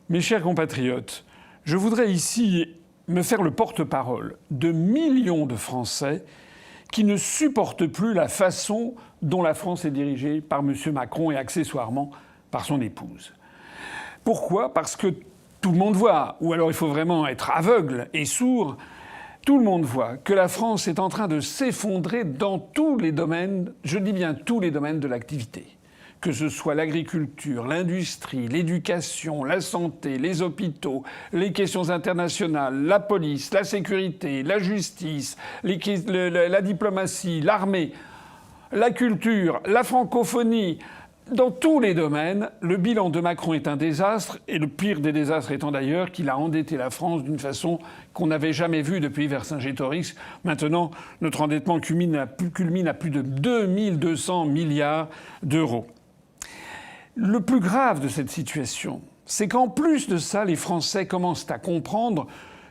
Mes chers compatriotes, je voudrais ici me faire le porte-parole de millions de Français qui ne supportent plus la façon dont la France est dirigée par M. Macron et accessoirement par son épouse. Pourquoi ? Parce que tout le monde voit, ou alors il faut vraiment être aveugle et sourd, tout le monde voit que la France est en train de s'effondrer dans tous les domaines, je dis bien tous les domaines de l'activité. Que ce soit l'agriculture, l'industrie, l'éducation, la santé, les hôpitaux, les questions internationales, la police, la sécurité, la justice, la diplomatie, l'armée, la culture, la francophonie. Dans tous les domaines, le bilan de Macron est un désastre, et le pire des désastres étant d'ailleurs qu'il a endetté la France d'une façon qu'on n'avait jamais vue depuis Vercingétorix. Maintenant, notre endettement culmine à plus de 2200 milliards d'euros. Le plus grave de cette situation, c'est qu'en plus de ça, les Français commencent à comprendre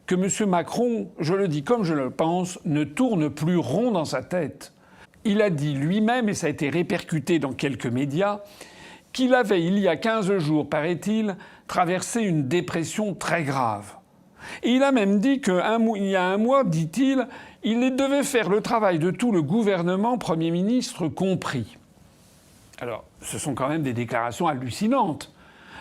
que M. Macron, je le dis comme je le pense, ne tourne plus rond dans sa tête. Il a dit lui-même, et ça a été répercuté dans quelques médias, qu'il avait, il y a 15 jours, paraît-il, traversé une dépression très grave. Et il a même dit qu'il y a un mois, dit-il, il devait faire le travail de tout le gouvernement, Premier ministre compris. Alors, ce sont quand même des déclarations hallucinantes.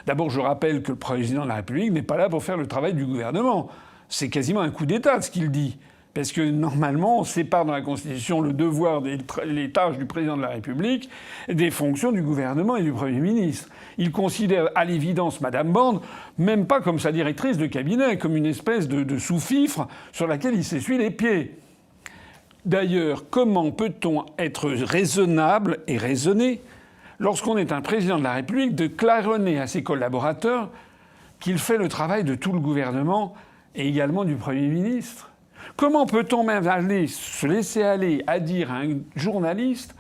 D'abord, je rappelle que le président de la République n'est pas là pour faire le travail du gouvernement. C'est quasiment un coup d'État, ce qu'il dit. Parce que normalement, on sépare dans la Constitution le devoir les tâches du président de la République des fonctions du gouvernement et du Premier ministre. Il considère à l'évidence Madame Borne même pas comme sa directrice de cabinet, comme une espèce de sous-fifre sur laquelle il s'essuie les pieds. D'ailleurs, comment peut-on être raisonnable et raisonné lorsqu'on est un président de la République de claironner à ses collaborateurs qu'il fait le travail de tout le gouvernement et également du Premier ministre ? Comment peut-on même se laisser aller à dire à un journaliste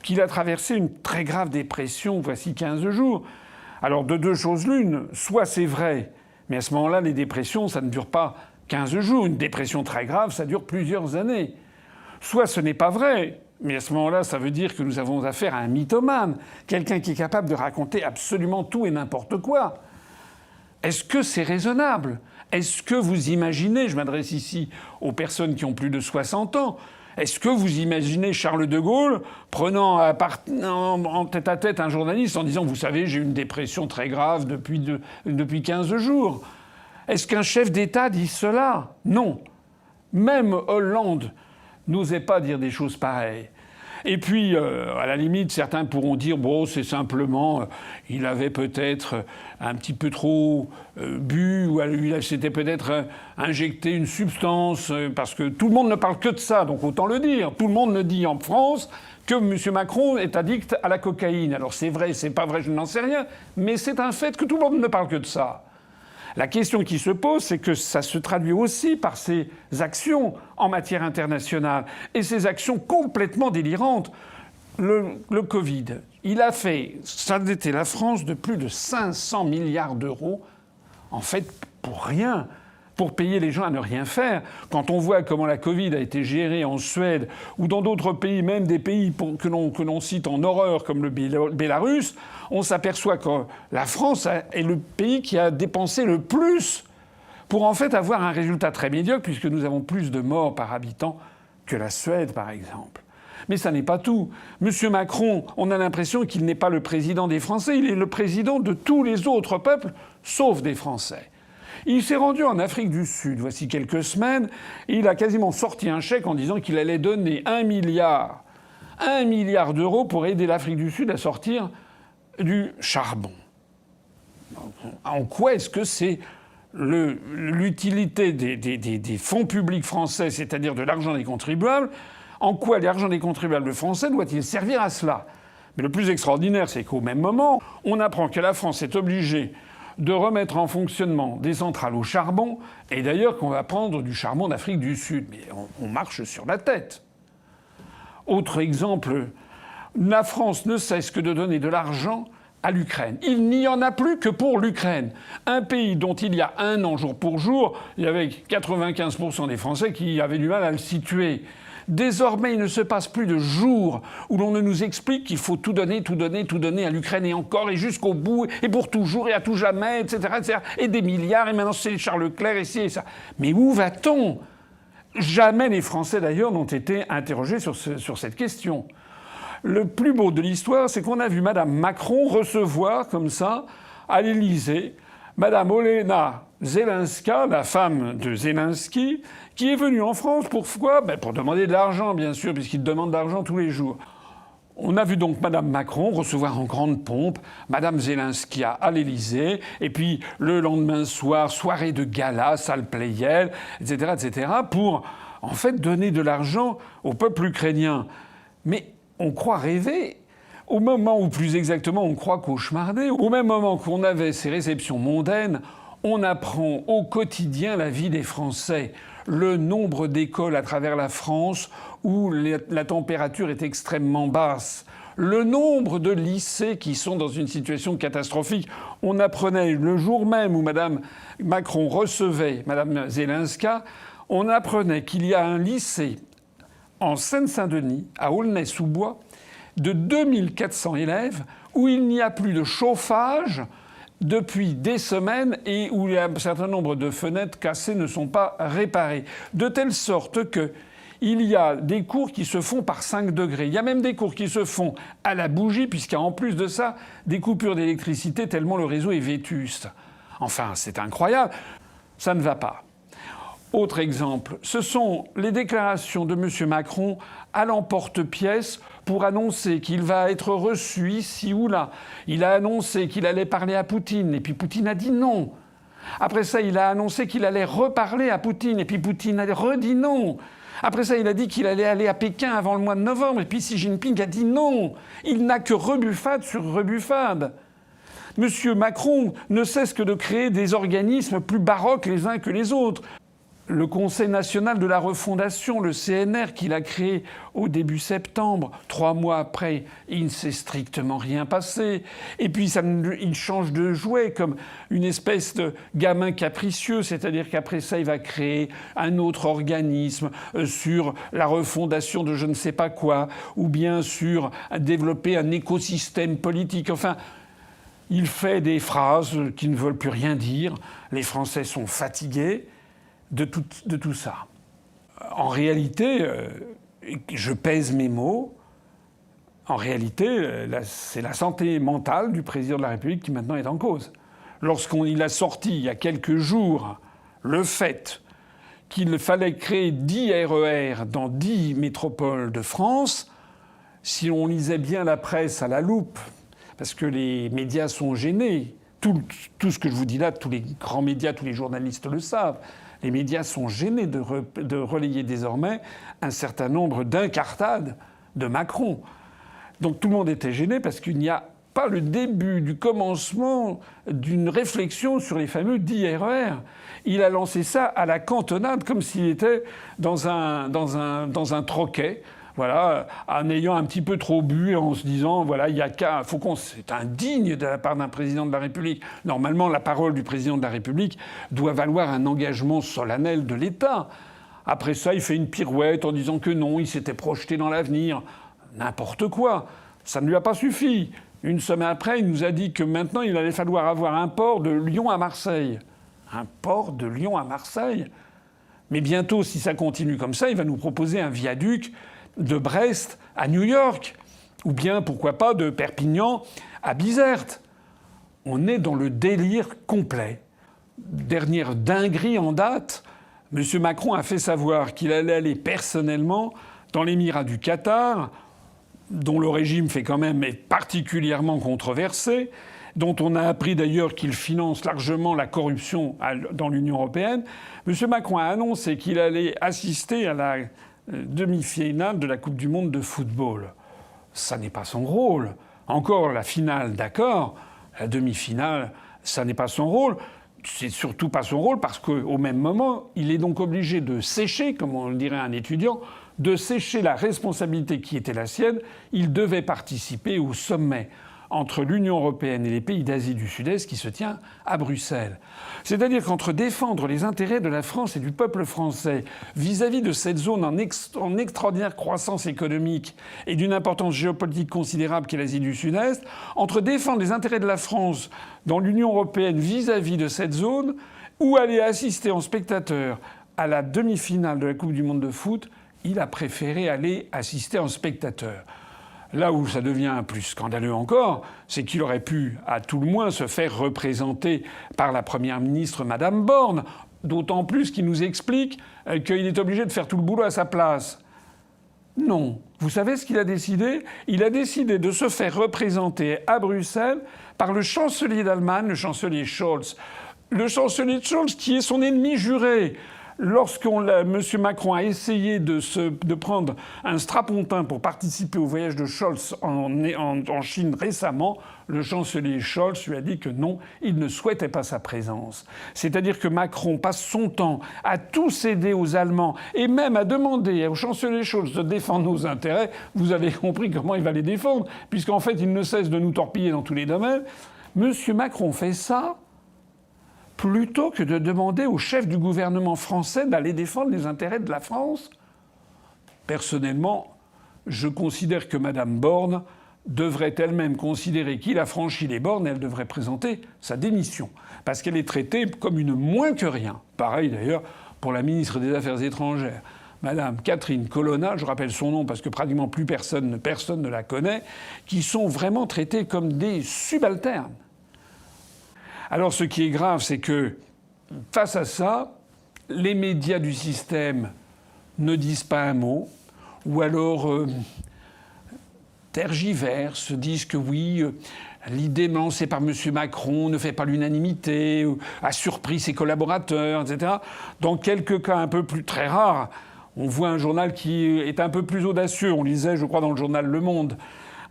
qu'il a traversé une très grave dépression voici 15 jours ? Alors de deux choses l'une, soit c'est vrai, mais à ce moment-là, les dépressions, ça ne dure pas 15 jours. Une dépression très grave, ça dure plusieurs années. Soit ce n'est pas vrai, mais à ce moment-là, ça veut dire que nous avons affaire à un mythomane, quelqu'un qui est capable de raconter absolument tout et n'importe quoi. Est-ce que c'est raisonnable ? Est-ce que vous imaginez, je m'adresse ici aux personnes qui ont plus de 60 ans, est-ce que vous imaginez Charles de Gaulle prenant en tête-à-tête un journaliste en disant « Vous savez, j'ai une dépression très grave depuis 15 jours ». Est-ce qu'un chef d'État dit cela ? Non. Même Hollande n'osait pas dire des choses pareilles. Et puis, à la limite, certains pourront dire bon, c'est simplement, il avait peut-être un petit peu trop bu, ou il s'était peut-être injecté une substance, parce que tout le monde ne parle que de ça, donc autant le dire. Tout le monde le dit en France que M. Macron est addict à la cocaïne. Alors c'est vrai, c'est pas vrai, je n'en sais rien, mais c'est un fait que tout le monde ne parle que de ça. La question qui se pose, c'est que ça se traduit aussi par ses actions en matière internationale et ses actions complètement délirantes. Le Covid, il a fait s'endetter la France de plus de 500 milliards d'euros, en fait pour rien, pour payer les gens à ne rien faire. Quand on voit comment la Covid a été gérée en Suède ou dans d'autres pays, même des pays que l'on cite en horreur comme le Bélarus, on s'aperçoit que la France est le pays qui a dépensé le plus pour en fait avoir un résultat très médiocre, puisque nous avons plus de morts par habitant que la Suède, par exemple. Mais ça n'est pas tout. Monsieur Macron, on a l'impression qu'il n'est pas le président des Français, il est le président de tous les autres peuples, sauf des Français. Il s'est rendu en Afrique du Sud voici quelques semaines, et il a quasiment sorti un chèque en disant qu'il allait donner 1 milliard d'euros pour aider l'Afrique du Sud à sortir du charbon. En quoi est-ce que c'est l'utilité des fonds publics français, c'est-à-dire de l'argent des contribuables, en quoi l'argent des contribuables français doit-il servir à cela ? Mais le plus extraordinaire, c'est qu'au même moment, on apprend que la France est obligée de remettre en fonctionnement des centrales au charbon, et d'ailleurs qu'on va prendre du charbon d'Afrique du Sud. Mais on marche sur la tête. Autre exemple, la France ne cesse que de donner de l'argent à l'Ukraine. Il n'y en a plus que pour l'Ukraine. Un pays dont il y a un an, jour pour jour, il y avait 95% des Français qui avaient du mal à le situer. Désormais, il ne se passe plus de jours où l'on ne nous explique qu'il faut tout donner, tout donner, tout donner à l'Ukraine et encore et jusqu'au bout et pour toujours et à tout jamais, etc., etc. Et des milliards et maintenant c'est Charles Leclerc et ci et ça. Mais où va-t-on ? Jamais les Français d'ailleurs n'ont été interrogés sur cette question. Le plus beau de l'histoire, c'est qu'on a vu Mme Macron recevoir comme ça à l'Élysée Mme Olena Zelenska, la femme de Zelensky, qui est venue en France. Pourquoi ? Pour demander de l'argent, bien sûr, puisqu'il demande de l'argent tous les jours. On a vu donc Mme Macron recevoir en grande pompe Mme Zelensky à l'Élysée, et puis le lendemain soir, soirée de gala, salle Pleyel, etc., pour en fait donner de l'argent au peuple ukrainien. Mais on croit rêver. Au moment où, plus exactement, on croit cauchemarder, au même moment qu'on avait ces réceptions mondaines, on apprend au quotidien la vie des Français. Le nombre d'écoles à travers la France où la température est extrêmement basse. Le nombre de lycées qui sont dans une situation catastrophique. On apprenait le jour même où Mme Macron recevait Mme Zelenska, on apprenait qu'il y a un lycée en Seine-Saint-Denis, à Aulnay-sous-Bois, de 2400 élèves où il n'y a plus de chauffage depuis des semaines et où un certain nombre de fenêtres cassées ne sont pas réparées. De telle sorte que il y a des cours qui se font par 5 degrés. Il y a même des cours qui se font à la bougie, puisqu'il y a en plus de ça des coupures d'électricité tellement le réseau est vétuste. Enfin, c'est incroyable. Ça ne va pas. Autre exemple, ce sont les déclarations de M. Macron à l'emporte-pièce pour annoncer qu'il va être reçu ici ou là. Il a annoncé qu'il allait parler à Poutine, et puis Poutine a dit non. Après ça, il a annoncé qu'il allait reparler à Poutine, et puis Poutine a redit non. Après ça, il a dit qu'il allait aller à Pékin avant le mois de novembre, et puis Xi Jinping a dit non. Il n'a que rebuffade sur rebuffade. M. Macron ne cesse que de créer des organismes plus baroques les uns que les autres. Le Conseil national de la refondation, le CNR, qu'il a créé au début septembre, 3 mois après, il ne s'est strictement rien passé. Et puis il change de jouet comme une espèce de gamin capricieux, c'est-à-dire qu'après ça, il va créer un autre organisme sur la refondation de je ne sais pas quoi, ou bien sur développer un écosystème politique. Enfin, il fait des phrases qui ne veulent plus rien dire. Les Français sont fatigués de tout ça. En réalité, je pèse mes mots, en réalité, c'est la santé mentale du président de la République qui maintenant est en cause. Lorsqu'il a sorti, il y a quelques jours, le fait qu'il fallait créer 10 RER dans 10 métropoles de France, si on lisait bien la presse à la loupe, parce que les médias sont gênés, tout ce que je vous dis là, tous les grands médias, tous les journalistes le savent, les médias sont gênés de relayer désormais un certain nombre d'incartades de Macron. Donc tout le monde était gêné parce qu'il n'y a pas le début du commencement d'une réflexion sur les fameux 10 RER. Il a lancé ça à la cantonade comme s'il était dans un troquet. Voilà, en ayant un petit peu trop bu, en se disant, voilà, il y a qu'à... C'est indigne de la part d'un président de la République. Normalement, la parole du président de la République doit valoir un engagement solennel de l'État. Après ça, il fait une pirouette en disant que non, il s'était projeté dans l'avenir. N'importe quoi. Ça ne lui a pas suffi. Une semaine après, il nous a dit que maintenant, il allait falloir avoir un port de Lyon à Marseille. Un port de Lyon à Marseille ? Mais bientôt, si ça continue comme ça, il va nous proposer un viaduc de Brest à New York, ou bien, pourquoi pas, de Perpignan à Bizerte. On est dans le délire complet. Dernière dinguerie en date, M. Macron a fait savoir qu'il allait aller personnellement dans l'émirat du Qatar, dont le régime fait quand même est particulièrement controversé, dont on a appris d'ailleurs qu'il finance largement la corruption dans l'Union européenne. M. Macron a annoncé qu'il allait assister à la demi-finale de la Coupe du Monde de football. Ça n'est pas son rôle. Encore la finale, d'accord. La demi-finale, ça n'est pas son rôle. C'est surtout pas son rôle parce qu'au même moment, il est donc obligé de sécher, comme on le dirait un étudiant, de sécher la responsabilité qui était la sienne. Il devait participer au sommet entre l'Union européenne et les pays d'Asie du Sud-Est qui se tient à Bruxelles. C'est-à-dire qu'entre défendre les intérêts de la France et du peuple français vis-à-vis de cette zone en extraordinaire croissance économique et d'une importance géopolitique considérable qu'est l'Asie du Sud-Est, entre défendre les intérêts de la France dans l'Union européenne vis-à-vis de cette zone, ou aller assister en spectateur à la demi-finale de la Coupe du monde de foot, il a préféré aller assister en spectateur. Là où ça devient plus scandaleux encore, c'est qu'il aurait pu, à tout le moins, se faire représenter par la Première ministre Madame Borne, d'autant plus qu'il nous explique qu'il est obligé de faire tout le boulot à sa place. Non. Vous savez ce qu'il a décidé ? Il a décidé de se faire représenter à Bruxelles par le chancelier d'Allemagne, le chancelier Scholz. Le chancelier Scholz qui est son ennemi juré. M. Macron a essayé de prendre un strapontin pour participer au voyage de Scholz en Chine récemment, le chancelier Scholz lui a dit que non, il ne souhaitait pas sa présence. C'est-à-dire que Macron passe son temps à tout céder aux Allemands et même à demander au chancelier Scholz de défendre nos intérêts. Vous avez compris comment il va les défendre, puisqu'en fait il ne cesse de nous torpiller dans tous les domaines. M. Macron fait ça plutôt que de demander au chef du gouvernement français d'aller défendre les intérêts de la France. Personnellement, je considère que Mme Borne devrait elle-même considérer qu'il a franchi les bornes et elle devrait présenter sa démission. Parce qu'elle est traitée comme une moins que rien. Pareil d'ailleurs pour la ministre des Affaires étrangères. Madame Catherine Colonna, je rappelle son nom parce que pratiquement plus personne ne la connaît, qui sont vraiment traités comme des subalternes. Alors ce qui est grave, c'est que face à ça, les médias du système ne disent pas un mot, ou alors tergiversent, disent que oui, l'idée lancée par M. Macron ne fait pas l'unanimité, a surpris ses collaborateurs, etc. Dans quelques cas un peu plus très rares, on voit un journal qui est un peu plus audacieux. On lisait, je crois, dans le journal Le Monde,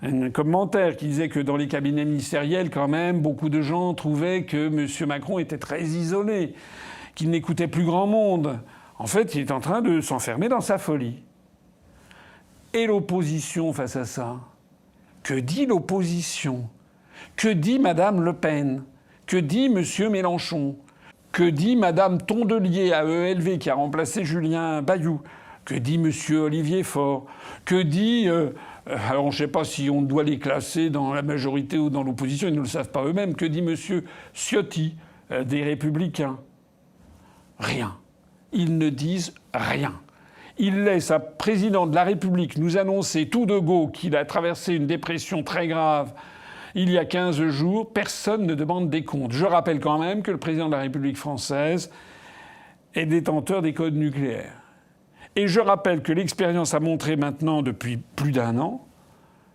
un commentaire qui disait que dans les cabinets ministériels, quand même, beaucoup de gens trouvaient que M. Macron était très isolé, qu'il n'écoutait plus grand monde. En fait, il est en train de s'enfermer dans sa folie. Et l'opposition face à ça ? Que dit l'opposition ? Que dit Mme Le Pen ? Que dit M. Mélenchon ? Que dit Mme Tondelier à ELV qui a remplacé Julien Bayou ? Que dit M. Olivier Faure ? Que dit... alors, je ne sais pas si on doit les classer dans la majorité ou dans l'opposition, ils ne le savent pas eux-mêmes. Que dit M. Ciotti, des Républicains ? Rien. Ils ne disent rien. Ils laissent un président de la République nous annoncer tout de go qu'il a traversé une dépression très grave il y a 15 jours. Personne ne demande des comptes. Je rappelle quand même que le président de la République française est détenteur des codes nucléaires. Et je rappelle que l'expérience a montré maintenant depuis plus d'1 an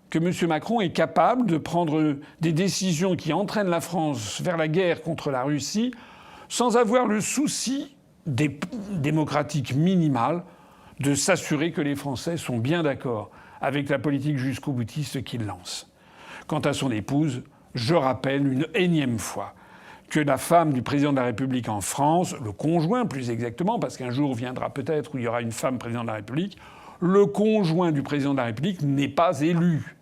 que M. Macron est capable de prendre des décisions qui entraînent la France vers la guerre contre la Russie sans avoir le souci démocratique minimal de s'assurer que les Français sont bien d'accord avec la politique jusqu'au boutiste qu'il lance. Quant à son épouse, je rappelle une énième fois que la femme du président de la République en France, le conjoint plus exactement, parce qu'un jour viendra peut-être où il y aura une femme président de la République, le conjoint du président de la République n'est pas élu.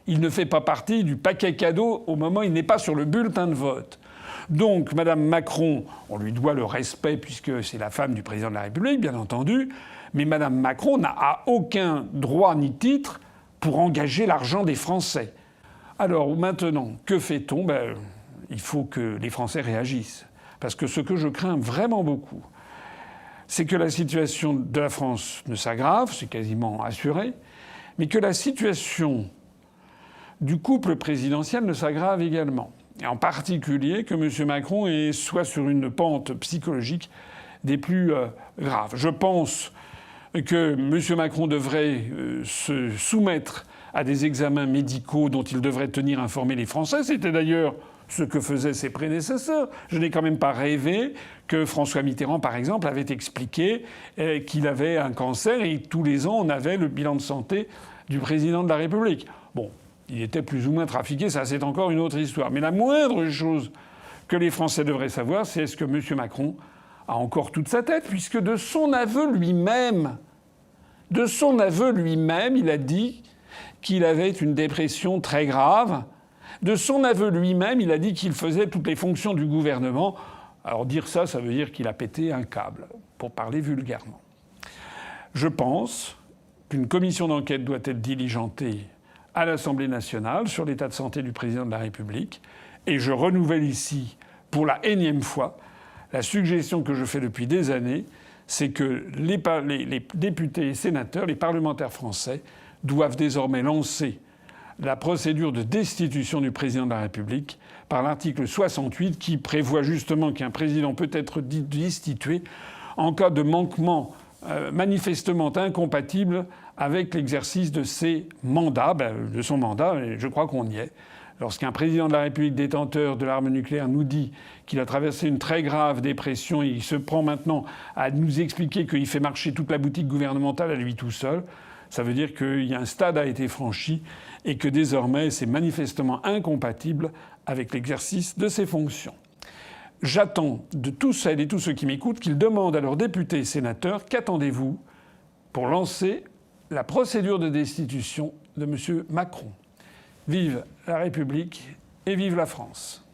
Il ne fait pas partie du paquet cadeau au moment où il n'est pas sur le bulletin de vote. Donc, Mme Macron, on lui doit le respect puisque c'est la femme du président de la République, bien entendu, mais Mme Macron n'a aucun droit ni titre pour engager l'argent des Français. Alors maintenant, que fait-on ? Il faut que les Français réagissent. Parce que ce que je crains vraiment beaucoup, c'est que la situation de la France ne s'aggrave, c'est quasiment assuré, mais que la situation du couple présidentiel ne s'aggrave également. Et en particulier que M. Macron soit sur une pente psychologique des plus graves. Je pense que M. Macron devrait se soumettre à des examens médicaux dont il devrait tenir informer les Français. C'était d'ailleurs ce que faisaient ses prédécesseurs. Je n'ai quand même pas rêvé que François Mitterrand, par exemple, avait expliqué qu'il avait un cancer et tous les ans, on avait le bilan de santé du président de la République. Bon, il était plus ou moins trafiqué, ça c'est encore une autre histoire. Mais la moindre chose que les Français devraient savoir, c'est est-ce que M. Macron a encore toute sa tête, puisque de son aveu lui-même, il a dit qu'il avait une dépression très grave De son aveu lui-même, il a dit qu'il faisait toutes les fonctions du gouvernement. Alors dire ça, ça veut dire qu'il a pété un câble, pour parler vulgairement. Je pense qu'une commission d'enquête doit être diligentée à l'Assemblée nationale sur l'état de santé du président de la République. Et je renouvelle ici, pour la énième fois, la suggestion que je fais depuis des années, c'est que les députés et sénateurs, les parlementaires français, doivent désormais lancer la procédure de destitution du président de la République par l'article 68 qui prévoit justement qu'un président peut être destitué en cas de manquement manifestement incompatible avec l'exercice de ses mandats, de son mandat, et je crois qu'on y est. Lorsqu'un président de la République détenteur de l'arme nucléaire nous dit qu'il a traversé une très grave dépression et il se prend maintenant à nous expliquer qu'il fait marcher toute la boutique gouvernementale à lui tout seul, ça veut dire qu'il y a un stade a été franchi et que désormais c'est manifestement incompatible avec l'exercice de ses fonctions. J'attends de tous celles et tous ceux qui m'écoutent qu'ils demandent à leurs députés et sénateurs qu'attendez-vous pour lancer la procédure de destitution de M. Macron. Vive la République et vive la France.